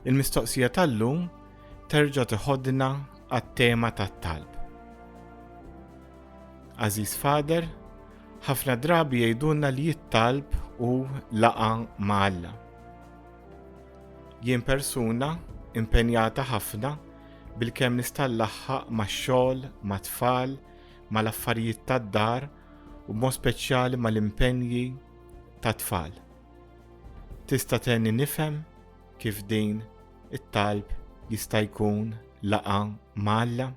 Il-mistoqsija tal-lum terġa' tiħoddna għat-tema tat-talb. Aziz Fader, ħafna drabi jgħidulna li t-talb hu laqa ma' Alla. Jien persuna impenjata ħafna bil-kemm nista' nlaħħaq max-xogħol, mat-tfal, mal-affarijiet tad-dar u b'mod speċjali mal-impenji tat-tfal. Tista' tenni nifhem kif din it-talb jista' jkun laqa ma' Alla?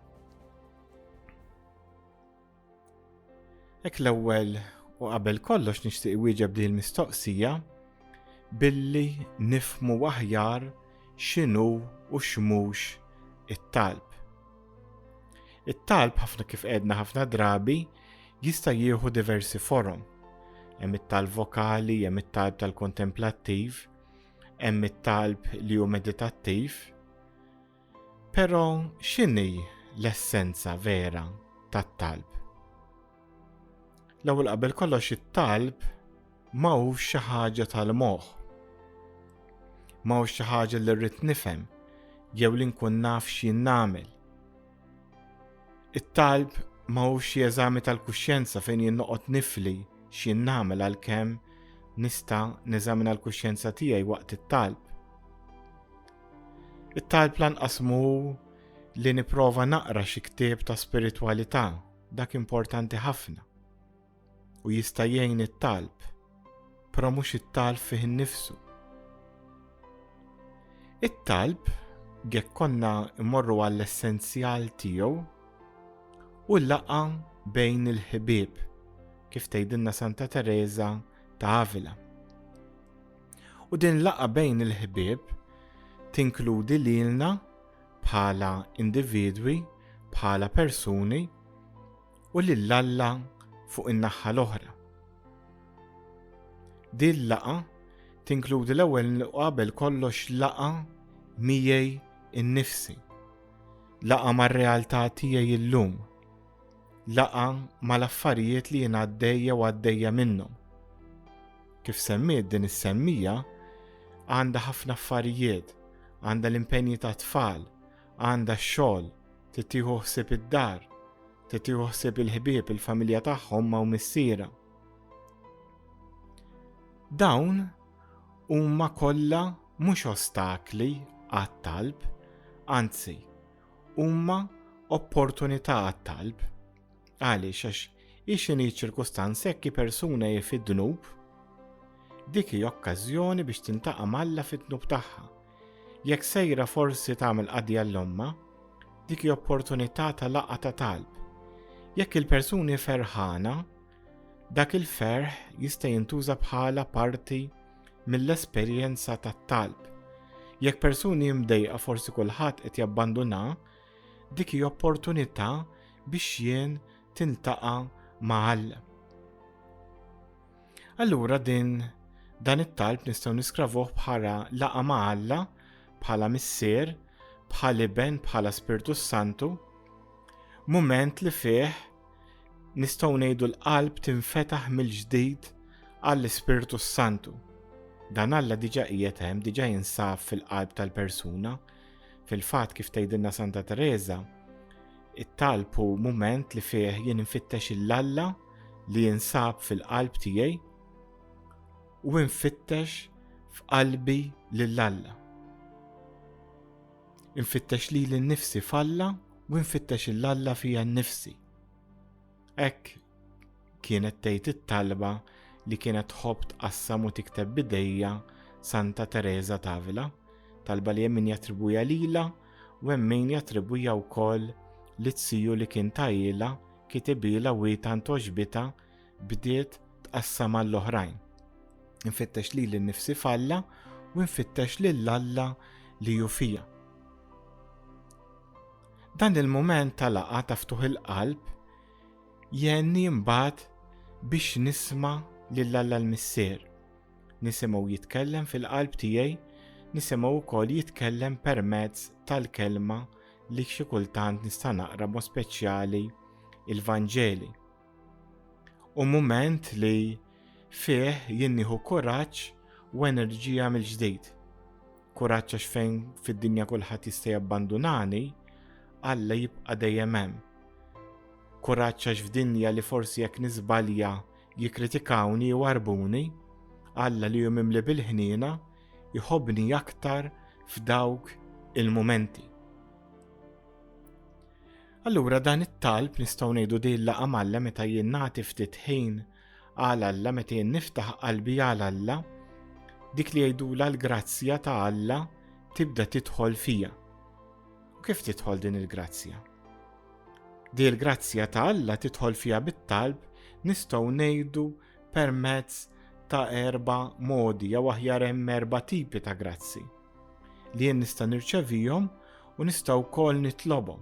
Hekk l-ewwel u qabel kollox nixtieq iwieġeb din il-mistoqsija billi nifhmu aħjar x'inhu u x'mhux it-talb. It-talb ħafna kif qedna ħafna drabi jista' jieħu diversi forom. Hemm it-talb vokali, hemm it-talb tal-kontemplattiv, hemm it-talb li hu meditattiv. Però x'inhi l-essenza vera tat-talb? L-ewwel qabel kollox it-talb m'hawnx xi ħaġa tal-moħħ. M'hawnx xi ħaġa li rrid nifhem jew li nkun naf x'jien nagħmel. It-talb m'hawnx xi eżami tal-kuxjenza fejn jien noqgħod nifli x'jien nagħmel għalkemm nista' neżamina l-kuxjenza tiegħi waqt it-talb. It-talb lanqas mhu li nipprova naqra xi ktieb ta' spiritwalità, dak importanti ħafna. U jista' jgħin it-talb, però mhux it-talb fih innifsu. It-talb jekk konna mmorru għall-essenzjal tiegħu u l-laqgħa bejn il-ħbieb kif tgħidilna Santa Teresa ta' Avila. U din l-laqgħa bejn il-ħbieb tinkludi lilna bħala individwi, bħala persuni u lil Alla fuq in-naħa l-oħra. Din l-laqgħa tinkludi l-ewwel qabel kollox laqgħa miegħi innifsi, laqgħa mar-realtà tiegħi llum, laqgħa mal-affarijiet li jien għaddejja u għaddejja minnhom. Kif semmiet din is-semmija għandha ħafna affarijiet, għandha l-impenji ta' tfal, għandha x-xogħol, tieħu ħsieb id-dar, tieħu ħsieb il-ħbieb, il-familja tagħhom ma' missiera. Dawn huma kollha mhux ostakli għat-talb, anzi huma opportunità għat-talb. Għaliex għax x'inhi ċirkustanzi jekk persuna hi fid-dnub, dik hi okkażjoni biex tintaqa' malla fit-dnub tagħha. Jekk sejra forsi tagħmel qadja l-omma, dik hi opportunità ta' laqgħa ta' talb. Jekk il-persuni ferħana, dak il-ferħ jista' jintuża bħala parti mill-esperjenza tat-talb. Jekk persuni mdejqa forsi kulħadd qed jabbanduna, dik hija opportunità biex jien tiltaqa' ma' Alla. Allura dan it-talb nistgħu niskravuh bħala laqgħa ma' Alla, bħala missier, bħala iben, bħala Spiritu Santu, mument li fih nistgħu ngħidu l-qalb tinfetaħ mill-ġdid għall-Ispiritu Santu. Dan Alla diġà qiegħed hemm, diġà jinsab fil-qalb tal-persuna. Fil-fatt kif tgħidilna Santa Teresa, it-talb hu mument li fih jien infittex il-Alla li jinsab fil-qalb tiegħi u nfittex f'qalbi lill-Alla. Infittex lili nnifsi f'Alla u nfittex il-Alla fija nnifsi. Hekk kienet tgħid it-talba li kienet tħobb tqassam u tikteb b'idejja Santa Teresa d'Avila, talba li hemm min jattribwija lilha u hemm min jattribwija wkoll lit-siju li kien tajjilha kitibilha u tant oġbita bdiet tqassam għall-oħrajn. Infittex lili nnifsi f'Alla u nfittex lill-Alla li hu fija. Dan il-mument ta' laqgħa ta' ftuħ il-qalb jenni mbagħad biex nisma' lill-Alla l-missier. Nisimgħu jitkellem fil-qalb tiegħi, nisimgħu wkoll jitkellem permezz tal-kelma li xi kultant nista' naqra mod speċjali il-Vanġeli. U mument li fih jien nieħu kuraġġ u enerġija mill-ġdid. kuraġġ għax fejn fid-dinja kulħadd jista' jabbandunani, Alla jibqa' dejjem hemm. Kuraġġ għax f'dinja li forsi jekk niżbalja jikkritikawni u warbuni, Alla li hu mimli bil-ħniena jħobbni aktar f'dawk il-mumenti. Allura dan it-talb nistgħu ngħidu din laqa' Alla meta jien nagħti ftit ħin għal Alla meta jien niftaħ qalbi għal Alla, dik li jgħidula l-grazzja ta' Alla tibda tidħol fija. U kif tidħol din il-grazzja? Din il-grazzja ta' Alla tidħol fija bit-talb nistgħu ngħidu permezz ta' 4 modi jew aħjar hemm 4 tipi ta' grazzi li jien nista' nirċevihom u nistgħu wkoll nitlobhom.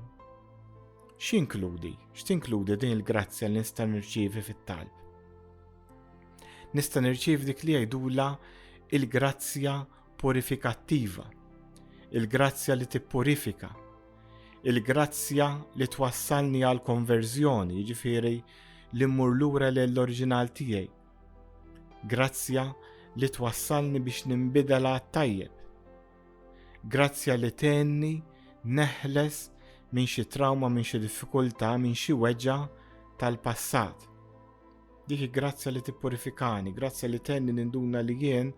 X'tinkludi din il-grazzja li nista' nirċievi fit-talb? Nista' nirċievi dik li jgħidula il-grazzja purifikattiva, il-grazzja li tippurifika, il-grazzja li twassalni għal konverżjoni, jiġifieri li mmur lura lill-oriġinal tiegħi. Grazzja li twassalni biex ninbidel għat-tajjeb. Grazzja li tenni neħles minn xi trauma, minn xi diffikultà, minn xi weġġa tal-passat. Dik grazzja li tippurifikani, grazzja li tenni ninduna li jien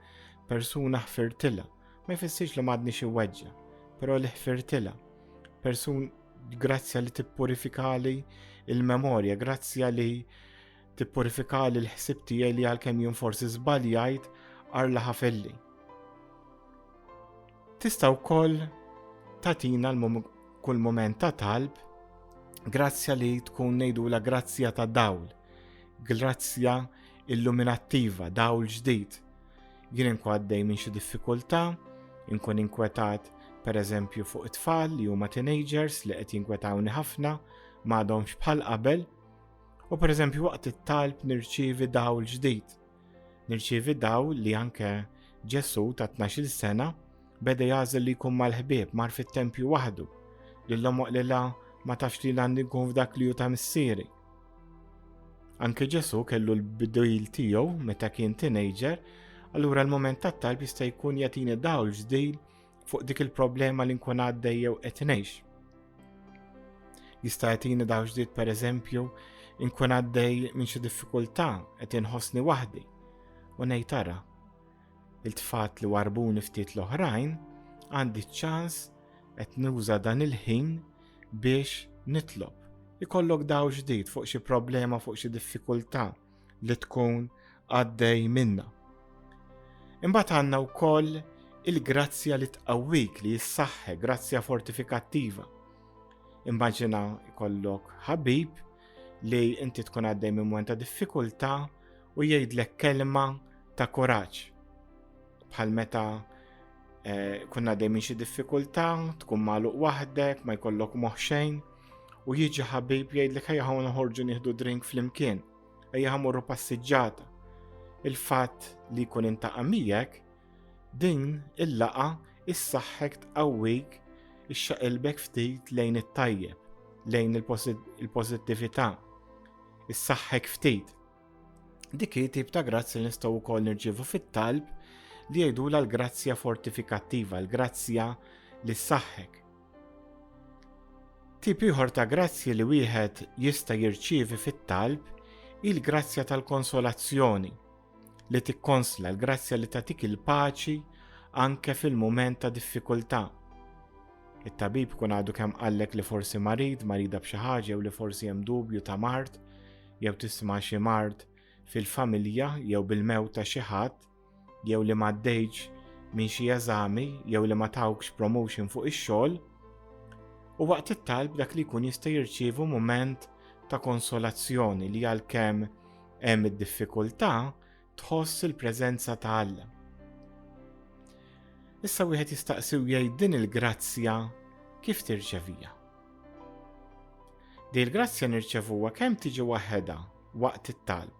persuna ħfirtilha. Ma jfissirx li m'għadni xi weġġa, però li ħfirtilha. Grazzja li tippurifikali il-memorja, grazzja li tippurifikali l-ħsieb tiegħi li għalkemm jien forsi żbaljajt arla ħafilli. Tista' wkoll tagħtina kull mument ta' talb grazzja li tkun ngħidula grazzja ta' dawl, grazzja illuminattiva, dawl ġdid. Jien inkun għaddej minn xi diffikultà, inkun inkwetat pereżempju fuq it-tfal li huma teenagers li qed jinkwetawni ħafna m'għadhomx bħal qabel, u pereżempju waqt it-talb nirċievi dawl ġdid. Nirċievi dawl li anke Ġesu ta' 12 sena beda jagħżel li jkun mal-ħbieb mar fit-tempju waħdu, lillhom waqlilha ma tafx li għandi nkun f'dak li hu ta' missieri. Anke Ġesu kellu l-bidwil tiegħu meta kien teenager, allura l-mument tat-talb jista' jkun jagħtini dawl ġdid fuq dik il-problema li nkun għaddej jew qed ngħix. Jista' jagħtini dawl ġdid pereżempju inkun għaddej minn xi diffikultà qed inħossni waħdi u ngħid tara il-tfat li warbuni ftit l-oħrajn għandi ċans qed nuża dan il-ħin biex nitlob. Ikollok dawl ġdid fuq xi problema, fuq xi diffikultà li tkun għaddej minnha. Imbagħad għandna wkoll il-grazzja li tqawwik li jissaħħe, grazzja fortifikattiva. Immaġina jkollok ħabib li inti tkun għaddej minn mument ta' diffikultà u jgħidlek kelma ta' kuraġġ. Bħal meta kunna għaddej minn xi diffikultà, tkun magħluq waħdek, ma jkollok moħħ xejn, u jiġi ħabib jgħidlek ejja ħa noħorġu nieħdu drink flimkien, ejja ħamorru passiġġata. Il-fatt li jkun intaqa' miegħek din il-laqa issaħħek tqawwik ixxaqilbek ftit lejn it-tajjeb, lejn il-pożittività, issaħħek ftit. Dik hi tip ta' grazzi li nistgħu wkoll nirċievu fit-talb li jgħidula l-grazzja fortifikattiva, l-grazzja li ssaħħek. Tip ieħor ta' grazzi li wieħed jista' jirċievi fit-talb il-grazzja tal-konsolazzjoni li tikkonsla, l-grazzja li tagħtik il-paċi anke fil-mument ta' diffikultà. It-tabib kun għadu kemm qallek li forsi marida b'xi ħaġa jew li forsi hemm dubju ta' mard, jew tisma' xi mard fil-familja jew bil-mewt ta' xi ħadd, jew li m'għaddejx minn xi eżami jew li ma tawkx promotion fuq ix-xogħol, u waqt it-talb dak li jkun jista' jirċievu mument ta' konsolazzjoni li għalkemm hemm id-diffikultà tħoss il-preżenza ta' Alla. Issa wieħed jistaqsi u jgħid din il-grazzja kif tirċevija. Din il-grazzja nirċevuha kemm tiġi waħedha waqt it-talb,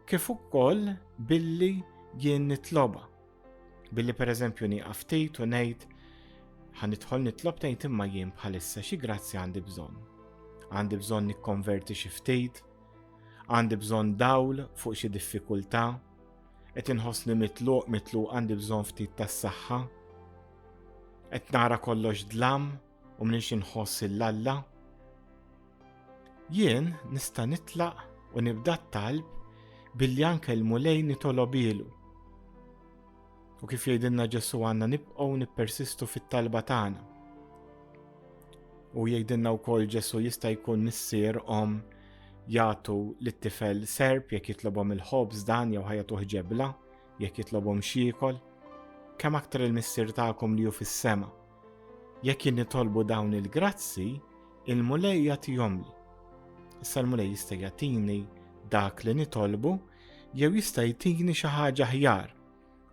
kif ukoll billi jien nitloba. Billi pereżempju nieqaf ftit u ngħid ħanidħol nitlob tgħid imma jien bħalissa xi grazzja għandi bżonn. Għandi bżonn nikkonverti xi ftit, għandi bżonn dawl fuq xi diffikultà, qed inħossni mitluq għandi bżonn ftit tas-saħħa, qed nara kollox dlam u mniex inħoss il-Alla. Jien nista' nitlaq u nibda t-talb billi anke l-mulej nitolob ilu. U kif jgħidilna Ġesu għandna nibqgħu nippersistu fit-talba tagħna. U jgħidilna wkoll Ġesu jista' jkun missier jagħtu lit-tifel serb jekk jitlobhom il-ħobż dan jew ħajatuh ġebla jekk jitlobhom x'iekol. Kemm aktar il-missier tagħkom li hu fis-sema. Jekk jien nitolbu dawn il-grazzi, il-mulej jagħtihom li. Issa l-mulej jista' jagħtini dak li nitolbu jew jista' jtini xi ħaġa aħjar,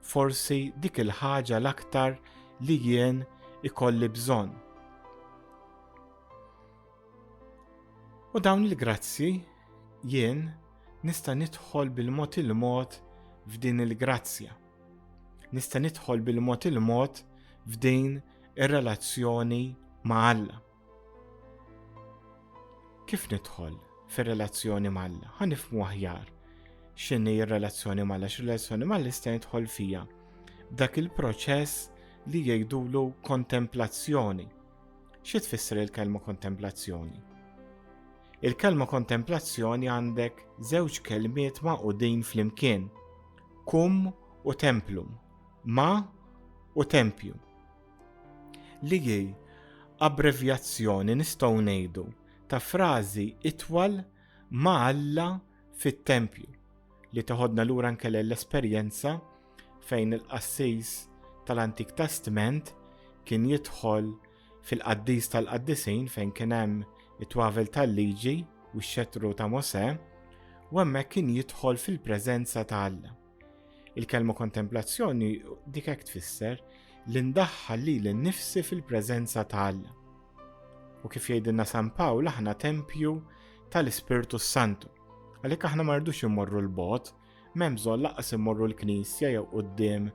forsi dik il-ħaġa l-aktar li jien ikolli bżonn. U dawn il-grazzi jien nista' nidħol bil-mod il-mod f'din il-grazzja. Nista' nidħol bil-mod il-mod f'din ir-relazzjoni ma' Alla. Kif nidħol fir-relazzjoni ma' Alla? Ħanifhmu aħjar x'inhi r-relazzjoni ma' Alla, x'relazzjoni ma' Alla nista' nidħol fija b'dak il-proċess li jgħidulu kontemplazzjoni. Xi tfisser il-kelma kontemplazzjoni? Il-kelma kontemplazzjoni għandek żewġ kelmiet maqudin flimkien, kum u templum, ma u tempju. Li hi abbrevjazzjoni nistgħu ngħidu ta' frażi itwal ma' Alla fit-tempju li toħodna lura anke l-esperjenza fejn il-qassis tal-Antik Testament kien jidħol fil-qaddis tal-qaddisin fejn kien hemm it-twavel tal-liġi u x-xettru ta' Mosè u hemmhekk kien jidħol fil-preżenza ta' Alla. Il-kelma kontemplazzjoni dik hekk tfisser li ndaħħal lili nnifsi fil-preżenza ta' Alla. U kif jgħidilna San Pawl aħna tempju tal-Ispirtu Santu. Għalhekk aħna ma rridux immorru l-bogħod, m'hemm bżonn lanqas immorru l-Knisja jew quddiem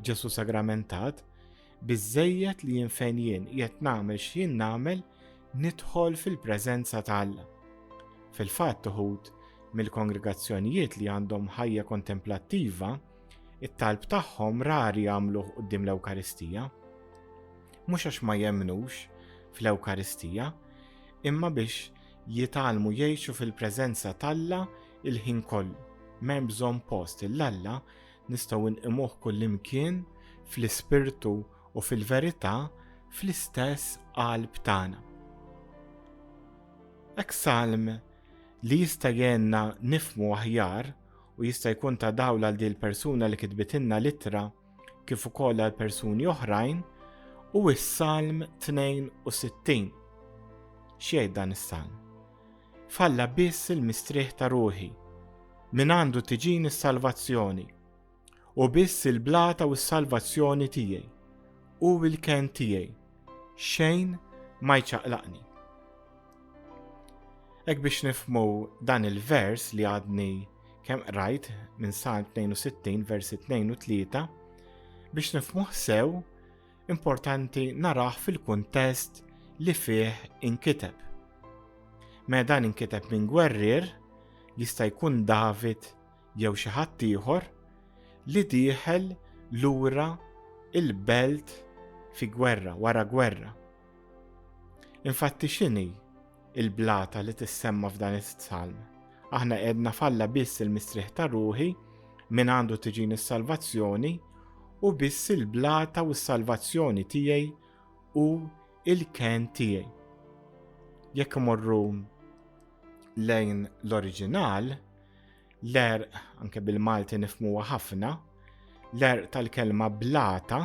Ġesu sagramentat, biżżejjed li jien fejn jien qiegħed nagħmel x'jien nagħmel nidħol fil-preżenza ta' Alla. Fil-fatt uħud mill-kongregazzjonijiet li għandhom ħajja kontemplattiva, it-talb tagħhom rari jagħmluh quddiem l-Ewkaristija. Mhux għax ma jemmnux fl-Ewkaristija, imma biex jitgħallmu jgħixu fil-preżenza t'Alla il-ħin kollu. M'hemm bżonn post il-Alla nistgħu nqimuh kullimkien fl-ispirtu u fil-verità fl-istess qalb tagħna. Hekk salm li jista' jgħinna nifhmu aħjar u jista' jkun ta' dawl għal din il-persuna li kitbitilna littra kif ukoll għal persuni oħrajn u s-Salm 62. X'jgħid dan is-salm? Falla biss il-mistrieħ ta' ruħi, min għandu tiġini s-salvazzjoni, u biss il-blata u s-salvazzjoni tiegħi, u l-ken tiegħi, xejn ma jċaqlaqni. Hekk biex nifhmu dan il-vers li għadni kemm qrajt minn Salm 62 versi 2 u 3, biex nifhmuh sew importanti naraħ fil-kuntest li fih inkiteb. Meta dan inkiteb minn gwerrier jista' jkun David jew xi ħadd ieħor li dieħel lura il-belt fi gwerra wara gwerra. Infatti x'inhi il-blata li tissemma f'dan is-salm? Aħna qedna falla biss il-mistrieħ ta' ruħi min għandu tiġini s-salvazzjoni u biss il-blata u s-salvazzjoni tiegħi u il-ken tiegħi. Jekk imorru lejn l-oriġinal, l-erq anke bil-Malti nifhmuha ħafna, l-erq tal-kelma blata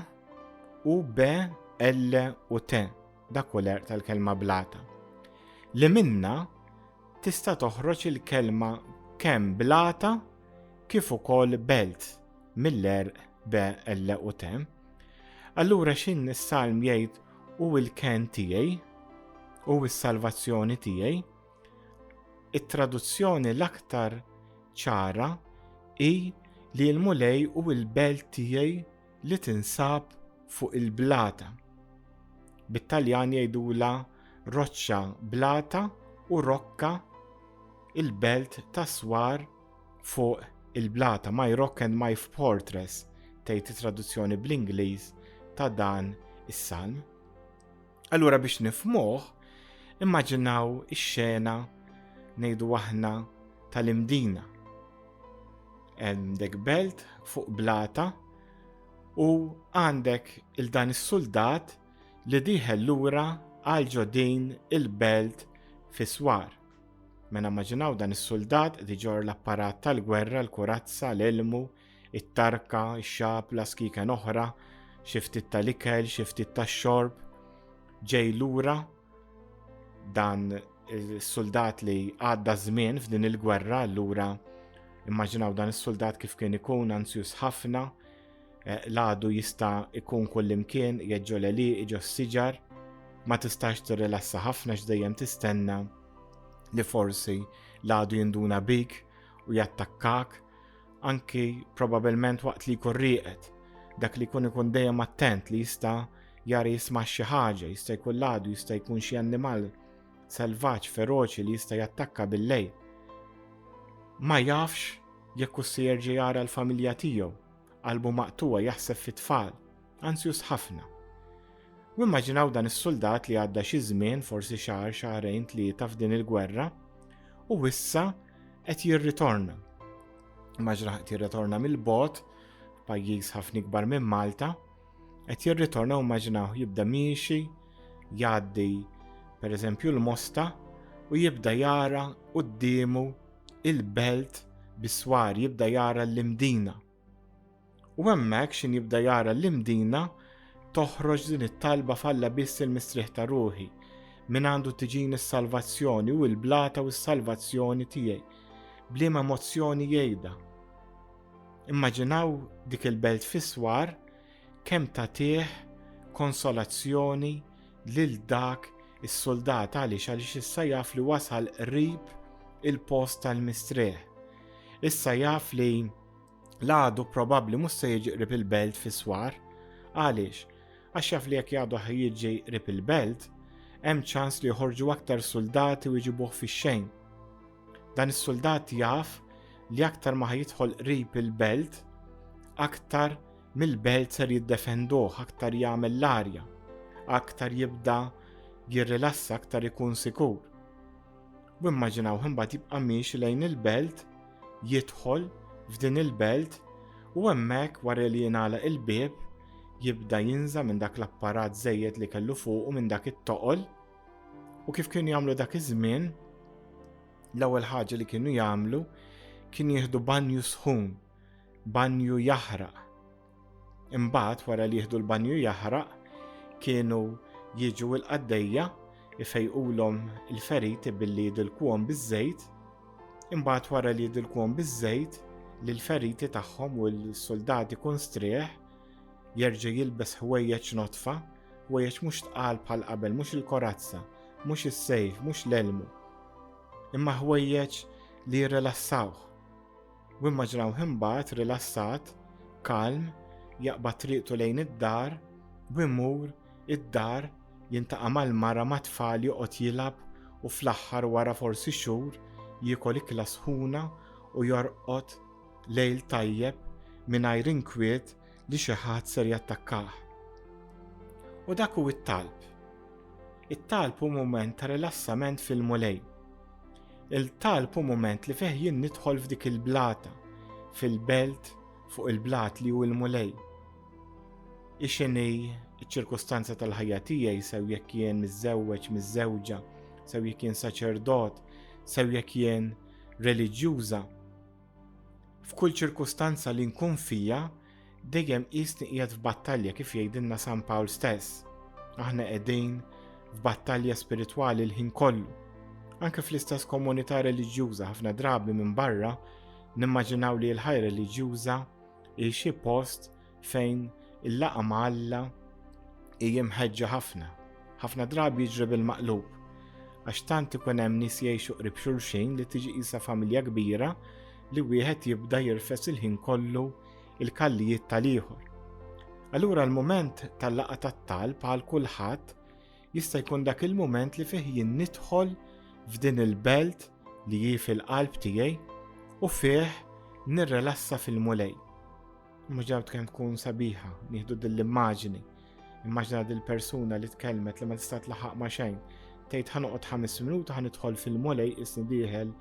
u B, L u T, dak hu l-erq tal-kelma blata. Li minna tista' toħroġ il-kelma kemm blata kif ukoll belt mill-erq B, L u T. Allura x'in is-salm jgħid u l-ken tiegħi u s-salvazzjoni tiegħi? It-traduzzjoni l-aktar ċara hi li l-mulej u l-belt tiegħi li tinsab fuq il-blata. Bit-Taljan jgħidula roċċa blata u rokka il-belt ta' swar fuq il-blata. My rock and my fortress tgħid it-traduzzjoni bl-Ingliż ta' dan is-salm. Allura biex nifhmuh, immaġinaw ix-xena ngħidu aħna tal-imdina. Għandek belt fuq blata u għandek il-dan is-soldat li dieħel lura għal ġodin il-belt fis-swar. Mela immaġinaw dan is-soldat li ġor l-apparat tal-gwerra, l-kurazza, l-ilmu, it-tarka, ix-xabla, skiken oħra, xi ftit tal-ikel, xi ftit tax-xorb, ġej lura dan is-soldat li għadda żmien f'din il-gwerra. Allura immaġinaw dan is-soldat kif kien ikun ansjus ħafna, l-għadu jista' ikun kullimkien, jeġġol għeliq, iġo s-siġar, ma tistax tirrilassa ħafna x'dejjem tistenna li forsi l-għadu jinduna bik u jattakkak, anki probabilment waqt li jkun rieqed, dak li jkun dejjem attent li jista' jara jisma' xi ħaġa, jista' jkun l-għadu, jista' jkun xi annimal selvaġġ feroċi li jista' jattakka bil-lejl. Ma jafx jekk se jerġa' jara l-familja tiegħu, qalbu maqtuwa jaħseb fit-tfal, ansjus ħafna. U immaġinaw dan is-soldat li għadda xi żmien, forsi xahar, xahrejn, tlieta f'din il-gwerra, u issa qed jirritorna. Immaġinaw qed jirritorna mill-bogħod, pajjiż ħafna ikbar minn Malta, qed jirritorna u immaġinaw jibda miexi, jgħaddi pereżempju l-Mosta u jibda jara qudiemu il-belt bis-swar, jibda jara l-imdina. U hemmhekk x'in jibda jara l-imdina toħroġ din it-talba falla biss il-mistrieħ ta' ruħi, min għandu tiġini s-salvazzjoni u l-blata u s-salvazzjoni tiegħi, bliema emozzjoni jgħidha. Immaġinaw dik il-belt fis-swar kemm tagħtih konsolazzjoni lil dak is-soldat għaliex issa jaf li wasal qrib il-post tal-mistrieħ. Issa jaf li l-għadu probabbli mhux se jiġi qrib il-belt fis-swar, għaliex għax jaf li jekk jgħadu ħajjiġi qrib il-belt, hemm ċans li joħorġu aktar soldati u jġibuh fix-xejn. Dan is-soldat jaf li aktar ma ħajidħol qrib il-belt, aktar mill-belt ser jiddefenduh, aktar jagħmel l-arja, aktar jibda jirrilassa, aktar ikun sikur. U immaġinaw imbagħad jibqa' miexi lejn il-belt, jidħol f'din il-belt u hemmhekk wara li jingħalaq il-bieb jibda jinża minn dak l-apparat żejjed li kellu fuq u minn dak it-toqol. U kif kienu jagħmlu dak iż-żmien, l-ewwel ħaġa li kienu jagħmlu kien jieħdu banju sħun, banju jaħraq. Imbagħad wara li jieħdu l-banju jaħraq, kienu jiġu l-qaddejja ifejqulhom il-ferit billi jidilkuhom biż-żejt, imbagħad wara li jidilkuhom biż-żejt lill-feriti tagħhom u l-soldati kun strieħ jerġa' jilbes ħwejjeġ notfa, ħwejjeġ mhux tqal bħal qabel, mhux il-korazza, mhux is-sejf, mhux l-elmu, imma ħwejjeġ li jirrilassawh. U immaġinaw imbagħad rilassat, kalm, jaqbad triqtu lejn id-dar u jmur id-dar jintaqa' mal-mara ma' tfal joqgħod jilgħab u fl-aħħar wara forsi xhur jiekol ikla sħuna u jorqod lejl tajjeb mingħajr inkwiet li xi ħadd ser jattakkah. U dak hu it-talb. It-talb hu mument ta' rilassament fil-mulej. Il-talb hu mument li fih jien nidħol f'dik il-blata, fil-belt fuq il-blat li hu l-mulej. Ix'inhi iċ-ċirkustanza tal-ħajja tiegħi sew jekk jien miżżewweġ, miżżewġa, sew jekk jien saċerdot, sew jekk jien reliġjuża. F'kull ċirkustanza li nkun fija, dejjem qisni qiegħed f'battalja kif jgħidilna San Pawl stess. Aħna qegħdin f'battalja spiritwali l-ħin kollu. Anke fl-istess komunità reliġjuża ħafna drabi minn barra nimmaġinaw li l-ħajja reliġjuża hi xi post fejn il-laqa ma' Alla hija mħeġġa ħafna. Ħafna drabi jiġri bil-maqlub għax tant ikun hemm nies jgħixu qrib xulxin li tiġi qisha familja kbira li wieħed jibda jirfes il-ħin kollu il-kallijiet tal-ieħor. Allura l-mument tal-laqgħa tat-talb għal kulħadd jista' jkun dak il-mument li fih jien nidħol f'din il-belt li hi fil-qalb tiegħi u fih nirrelassa fil-mulej. Mhux kemm tkun sabiħa, nieħdu din l-immaġini. Immaġna dil-persuna li tkellmet li ma tista' tlaħaq ma' xejn. Tgħid ħanoqgħod 5 minuti ħanidħol fil-mulej isni dieħel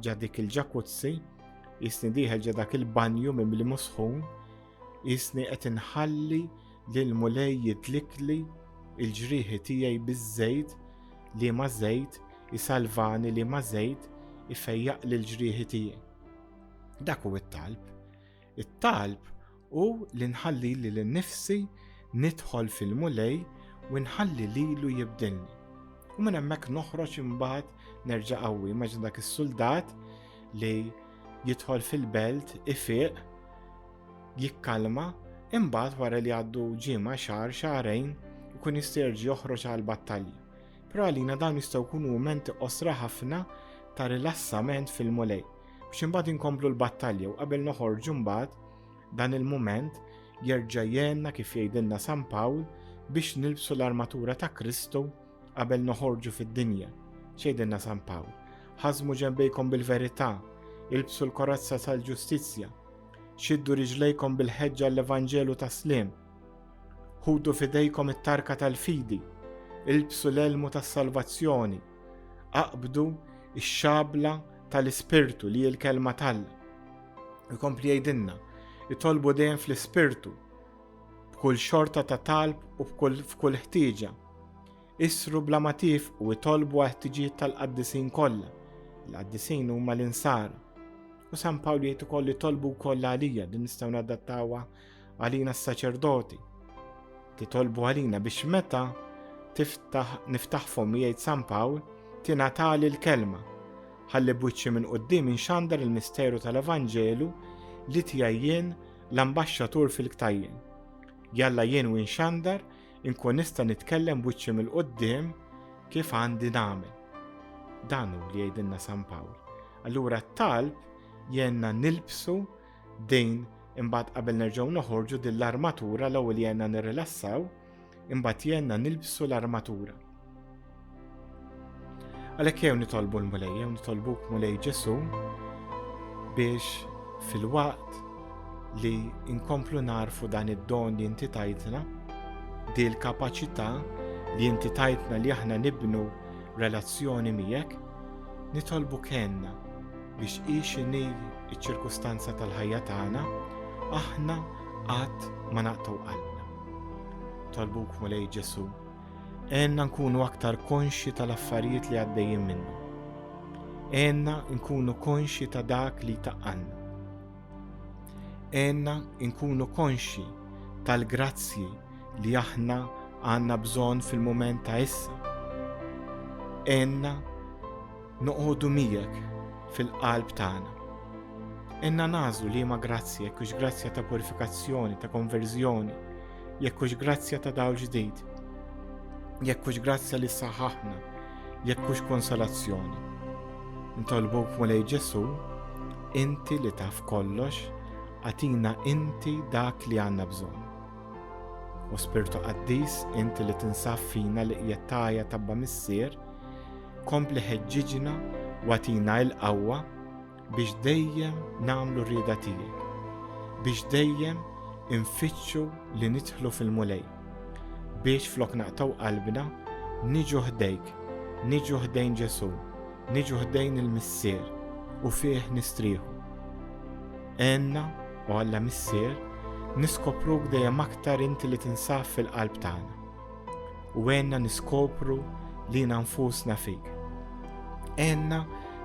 ġa dik il-ġakuzzi, isni dieħel ġa dak il-banju mimli musħun, isni qed inħalli li l-mulej jidlikli il-ġrieħi tiegħi biż-żejt li ma' żejt isalvani li ma' żejt ifejjaq li l-ġrieħi tiegħi. Dak hu it-talb. It-talb hu li nħalli li l-nifsi nidħol fil-mulej u nħalli lilu jibdilni. U minn hemmhekk noħroġ imbagħad nerġa' qawwi. Immaġna dak is-soldat li jidħol fil-belt, ifieq, jikkalma, imbagħad wara li għaddu ġimgħa xahrejn ikun jista' jerġa' joħroġ għall-battalja. Però għalina dawn jistgħu jkunu mumenti qosra ħafna ta' rilassament fil-mulej biex imbagħad inkomplu l-battalja u qabel noħorġu mbagħad dan il-mument jerġa' jgħinna kif jgħidilna San Pawl biex nilbsu l-armatura ta' Kristu qabel noħorġu fid-dinja. X'jgħidilna San Pawl? Ħażmu ġenbejkom bil-verità, ilbsu l-korazza tal-ġustizzja, xiddu riġlejkom bil-ħeġġa l-Evanġelu tas-Slim, ħudu fidejkom it-tarka tal-fidi, ilbsu l-elmu tas-salvazzjoni, aqbdu ix-xabla tal-Ispirtu li l-kelma Alla. Ikompli jgħidilna, itolbu dejjem fl-Ispirtu, b'kull xorta ta' talb u f'kull ħtieġa. Isru bla ma tifqu u itolbu ħtiġijiet tal-qaddisin kollha. L-qaddisin huma l-insara. U San Pawl jgħid ukoll itolbu wkoll għalija din nistgħu nadattawha għalina s-saċerdoti. Titolbu għalina biex meta niftaħ fommi jgħid San Pawl tingħatali l-kelma. Ħalli bwiċċi minn quddiem inxandar il-misteru tal-Evanġelu li tiegħi jien l-ambaxxatur fil-ktajjen. Jalla jien u inxandar inkun nista' nitkellem bwiċċi mill-qudiem kif għandi nagħmel. Dan hu li jgħidilna San Pawl. Allura t-talb jenna nilbsu din imbagħad qabel nerġgħu noħorġu din l-armatura l-ewwel jenna nirrilassaw, imbagħad jenna nilbsu l-armatura. Għalhekk jew nitolbu l-mulej, jew nitolbuk mulej Ġesu biex fil-waqt li inkomplu narfu dan id-don li inti tajtna, di l-kapaċità li inti tajtna li aħna nibnu relazzjoni miegħek, nitolbu kenna biex ixini iċ-ċirkustanza tal-ħajja tagħna aħna qatt ma naqtaw qalbna. Tolbuk mulej Ġesu, għenna nkunu aktar konxi tal-affarijiet li għaddejjin minnu. Għenna nkunu konxi ta' dak li taqqanna. Għenna nkunu konxi tal-grazzi li aħna għanna bżonn fil-moment ta' issa. Għenna noqogħdu miegħek fil-qalb tagħna. Għenna nażlu li ma grazzi, jekk hux grazzja ta' purifikazzjoni, ta' konverżjoni, jekk hux grazzja ta' dawl ġdid, jekk hux grazzja li saħħaħna, jekk hux konsolazzjoni. Ntolbuk mulej Ġesu, inti li taf kollox, għatina inti dak li għandna bżonn. U Spiritu Qaddis, inti li tinsab fina li qiegħed tajja tabba missier, kompli ħeġġiġna u għatina l-qawwa biex dejjem nagħmlu r-rieda tiegħek, biex dejjem infittxu li nidħlu fil-mulej, biex flok naqtaw qalbna niġu ħdejk, niġu ħdejn Ġesu, niġu ħdejn il-missier u fih nistrieħu. Għenna u Alla missier niskopruk dejjem aktar inti li tinsab fil-qalb tagħna. U għenna niskopru li nfusna fik. Għenna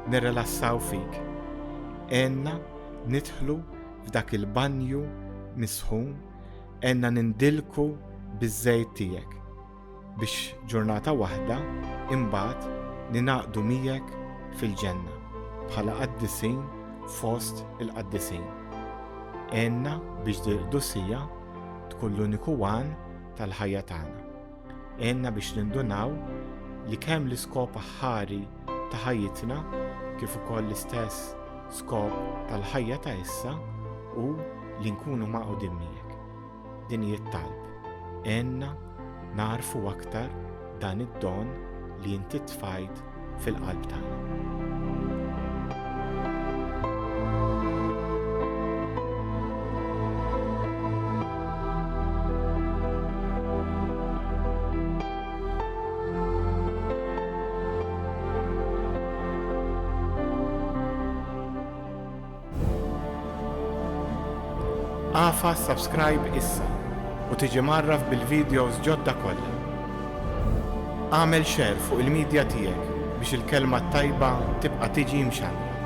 nirrelassaw fik. Għenna nidħlu f'dak il-banju misħun, għenna nindilku biż-żejt tiegħek biex ġurnata waħda imbagħad ninaqdu miegħek fil-ġenna bħala qaddisin fost il-qaddisin. Għenna biex dir-qdusija tkun l-uniku għan tal-ħajja tagħna. Għenna biex nindunaw li kemm l-iskop ħari ta' ħajjitna kif ukoll l-istess skop tal-ħajja ta' issa u li nkunu maqudin miegħek. Din hi t-talb. Għenna narfu aktar dan id-don li inti tfajt fil-qalb tagħna. Għafa subscribe issa u tiġi marraf bil-videos ġodda kollha. Għamel share fuq il-medja tiegħek biex il-kelma tajba tibqa' tiġi mxanna.